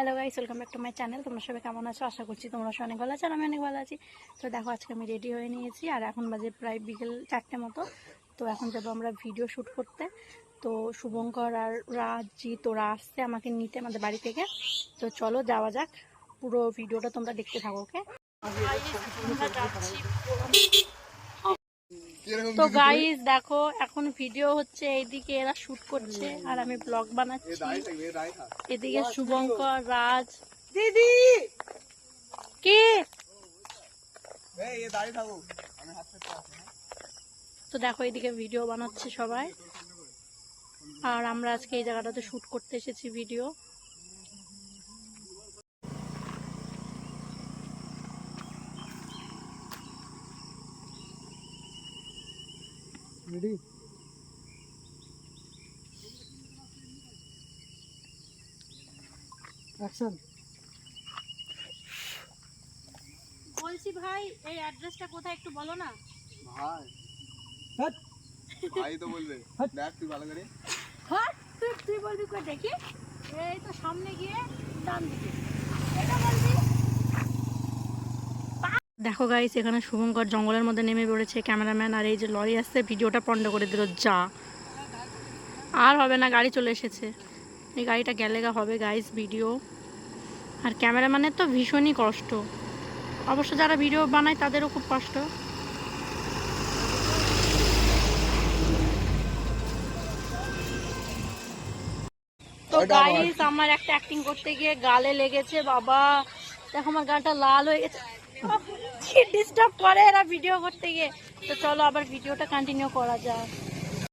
Hello guys, welcome back to my channel. তোমরা সবাই কেমন আছো? আশা করছি তোমরা সবাই অনেক ভালো আছো আর আমি অনেক ভালো আছি। তো দেখো, আজকে আমি রেডি হয়ে নিয়েছি আর এখন বাজে প্রায় বিকেল 4টে মতো। তো এখন যাবো আমরা ভিডিও শ্যুট করতে। তো শুভঙ্কর আর রাজজিৎ ওরা আসছে আমাকে নিতে আমাদের বাড়ি থেকে। তো চলো যাওয়া যাক, পুরো ভিডিওটা তোমরা দেখতে থাকো। ওকে, আমরা যাচ্ছি। তো গাইস দেখো, এখন ভিডিও হচ্ছে, এইদিকে এরা শুট করছে আর আমি ব্লগ বানাচ্ছি। এদিকে শুভঙ্কর, রাজ, দিদি কি তো দেখো এদিকে ভিডিও বানাচ্ছে সবাই আর আমরা আজকে এই জায়গাটাতে শুট করতে এসেছি ভিডিও। Ready? Action. বলছি ভাই, এই অ্যাড্রেসটা কোথায় একটু বলো না। ভাই Hut. ভাই তো বলবে দেখ তুই ভালো করে। হ্যাঁ, তুই বলবি কই দেখি? এই তো সামনে গিয়ে ডান দিকে এটা বলবি। দেখো গাইস, এখানে শুভঙ্কর জঙ্গলের মধ্যে নেমে পড়েছে ক্যামেরাম্যান, আর এই যে লরি আসছে ভিডিওটা পন্ড করে দিল। যা আর হবে না, গাড়ি চলে এসেছে। এই গাড়িটা গেলেগা হবে গাইস ভিডিও। আর ক্যামেরাম্যানের তো ভীষণই কষ্ট, অবশ্য যারা ভিডিও বানায় তাদেরও খুব কষ্ট। তো গাইস, আমার একটা অ্যাক্টিং করতে গিয়ে গালে লেগেছে বাবা। দেখো আমার গালটা লাল হয়ে গেছে। কি ডিস্টার্ব করে এরা ভিডিও করতে গিয়ে। তো চলো আবার ভিডিওটা কন্টিনিউ করা যাক।